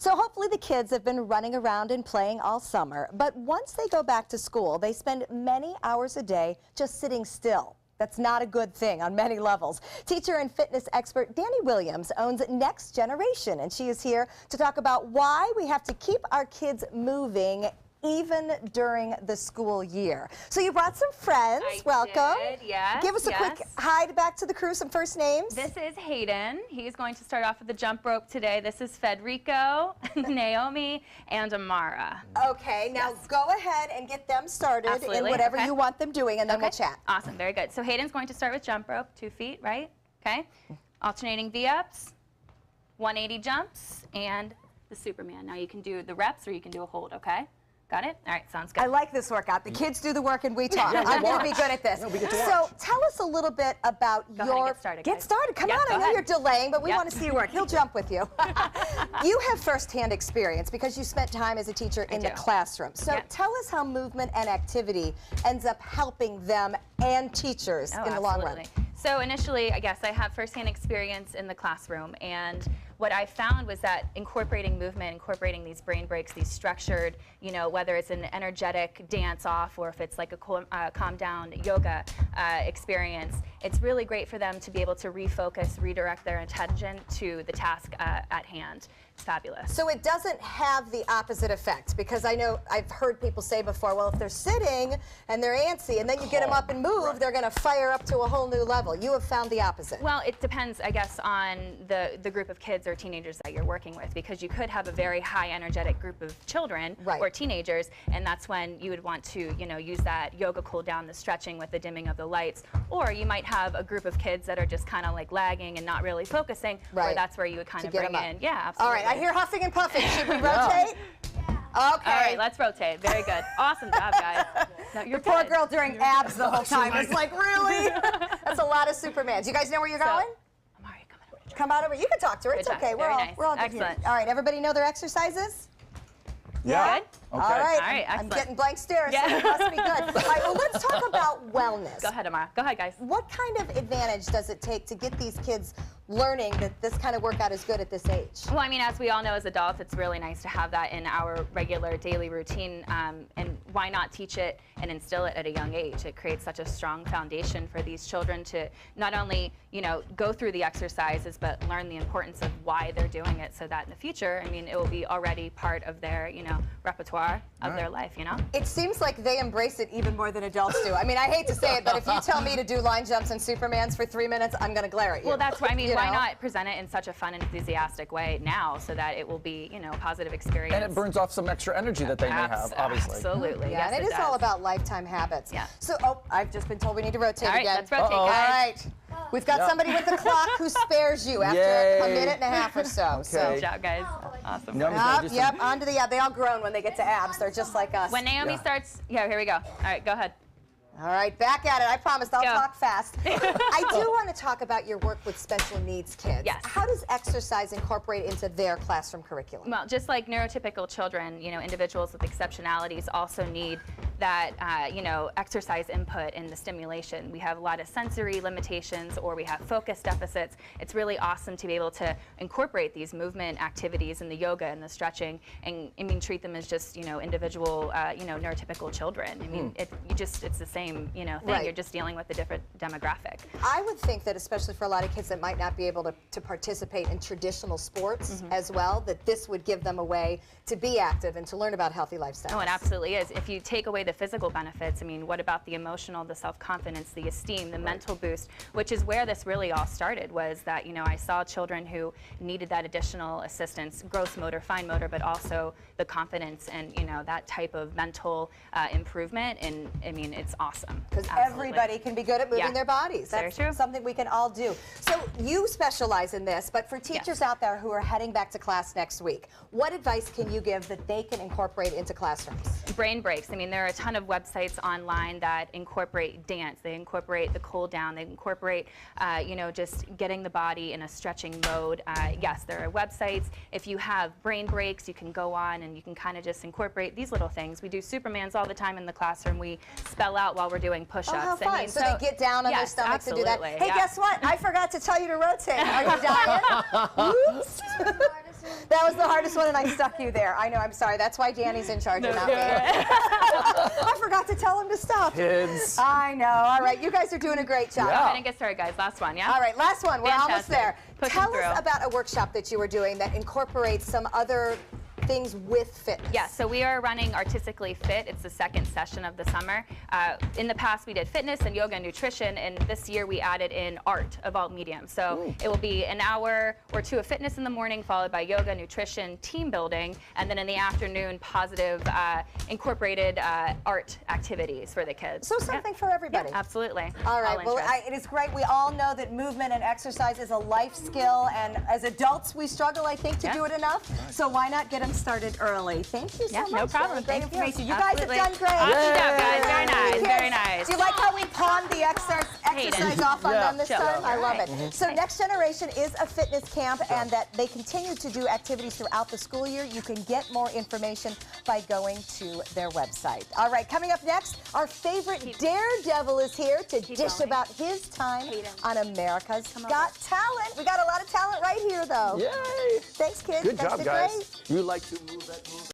So hopefully the kids have been running around and playing all summer, but once they go back to school, they spend many hours a day just sitting still. That's not a good thing on many levels. Teacher and fitness expert Danny Williams owns Next Generation, and she is here to talk about why we have to keep our kids moving even during the school year. So you brought some friends. Welcome. Yes. Give us a quick hi back to the crew, some first names. This is Hayden. He's going to start off with the jump rope today. This is Federico, Naomi, and Amara. Okay, now go ahead and get them started in whatever you want them doing, and then we'll chat. Awesome, very good. So Hayden's going to start with jump rope, 2 feet, right? Okay. Alternating V-ups, 180 jumps, and the Superman. Now you can do the reps or you can do a hold, okay? Got it? All right, sounds good. I like this workout. The kids do the work and we talk. I'm going to be good at this. So tell us a little bit about your... Get started. Come on, I know you're delaying, but we want to see your work. He'll jump with you. You have firsthand experience because you spent time as a teacher in the classroom. So tell us how movement and activity ends up helping them and teachers in the long run. So initially, I guess I have firsthand experience in the classroom, and what I found was that incorporating movement, incorporating these brain breaks, these structured, you know, whether it's an energetic dance off or if it's like a calm down yoga experience, it's really great for them to be able to refocus, redirect their attention to the task at hand. It's fabulous. So it doesn't have the opposite effect, because I know I've heard people say before, well, if they're sitting and they're antsy and then you get them up and move, they're going to fire up to a whole new level. You have found the opposite. Well, it depends, I guess, on the group of kids or teenagers that you're working with, because you could have a very high energetic group of children or teenagers, and that's when you would want to, you know, use that yoga cool down, the stretching with the dimming of the lights. Or you might have a group of kids that are just kind of like lagging and not really focusing, or that's where you would kind of bring in. Yeah, absolutely. All right, I hear huffing and puffing. Should we rotate? Okay. All right, let's rotate. Very good. Awesome job, guys. No, you're the poor girl doing abs the whole time. It's like, really? That's a lot of Supermans. You guys know where you're going? Amari, come out over. You can talk to her. It's okay. We're all good here. All right, everybody know their exercises? Yeah. Good? Okay. All right. I'm getting blank stares, so it must be good. All right, well, let's talk about wellness. Go ahead, Amara. Go ahead, guys. What kind of advantage does it take to get these kids learning that this kind of workout is good at this age? Well, I mean, as we all know as adults, it's really nice to have that in our regular daily routine, and why not teach it and instill it at a young age? It creates such a strong foundation for these children to not only, you know, go through the exercises, but learn the importance of why they're doing it, so that in the future, I mean, it will be already part of their, you know, repertoire of their life, you know? It seems like they embrace it even more than adults do. I mean, I hate to say it, but if you tell me to do line jumps and Supermans for 3 minutes, I'm going to glare at you. Well, that's why, I mean, why not present it in such a fun and enthusiastic way now, so that it will be, you know, a positive experience. And it burns off some extra energy that they may have, obviously. Absolutely. Yeah, yes, and it is all about lifetime habits. Yeah. So, I've just been told we need to rotate again. All right, let's rotate, guys. All right. We've got somebody with the clock who spares you after a minute and a half or so. Good job, guys. Awesome. Yep, onto the They all groan when they get to abs. They're just like us. When Naomi starts, here we go. All right, go ahead. All right, back at it. I promised I'll talk fast. I do want to talk about your work with special needs kids. Yes. How does exercise incorporate into their classroom curriculum? Well, just like neurotypical children, you know, individuals with exceptionalities also need that, you know, exercise input in the stimulation. We have a lot of sensory limitations, or we have focus deficits. It's really awesome to be able to incorporate these movement activities in the yoga and the stretching, and I mean, treat them as just, you know, individual, you know, neurotypical children. I mean, it's the same, you know, thing. You're just dealing with a different demographic. I would think that, especially for a lot of kids that might not be able to participate in traditional sports as well, that this would give them a way to be active and to learn about healthy lifestyles. Oh, it absolutely is. If you take away the physical benefits, I mean, what about the emotional, the self-confidence, the esteem, the mental boost, which is where this really all started, was that, you know, I saw children who needed that additional assistance, gross motor, fine motor, but also the confidence and, you know, that type of mental improvement, and I mean, it's awesome. Because everybody can be good at moving their bodies. That's something we can all do. So you specialize in this, but for teachers out there who are heading back to class next week, what advice can you give that they can incorporate into classrooms? Brain breaks. I mean, there are a ton of websites online that incorporate dance. They incorporate the cool down. They incorporate, you know, just getting the body in a stretching mode. Yes, there are websites. If you have brain breaks, you can go on and you can kind of just incorporate these little things. We do Supermans all the time in the classroom. We spell out while we're doing push-ups. Oh, how fun. I mean, so they get down on their stomachs and do that. Hey, yeah. Guess what? I forgot to tell you to rotate. Are you dying? Oops. That was the hardest one, and I stuck you there. I know, I'm sorry. That's why Danny's in charge and not me. I forgot to tell him to stop. Kids. I know. All right, you guys are doing a great job. Go ahead and get started, guys. Last one, yeah? All right, last one. We're almost there. Pushing Tell through. us about a workshop that you were doing that incorporates some other things with fitness. Yeah, so we are running Artistically Fit. It's the second session of the summer. In the past, we did fitness and yoga and nutrition, and this year we added in art of all mediums. So it will be an hour or two of fitness in the morning, followed by yoga, nutrition, team building, and then in the afternoon, positive incorporated art activities for the kids. So something for everybody. Yeah, absolutely. All right, well, it is great. We all know that movement and exercise is a life skill, and as adults, we struggle, I think, to do it enough. So why not get them started early? Thank you so much. No problem. Great Thank information. You Absolutely. guys have done great. Awesome job, guys. Very nice. Kids, Very nice. Do you like how we pawned the exercise off on them this Chill. time? I love Right. it. So Next Generation is a fitness camp, and that they continue to do activities throughout the school year. You can get more information by going to their website. All right, coming up next, our favorite Daredevil is here to dish about his time on America's Got Talent. We got a lot of talent right here, though. Yay! Thanks, kids. Good Guys job, did guys. great. You like to move that move.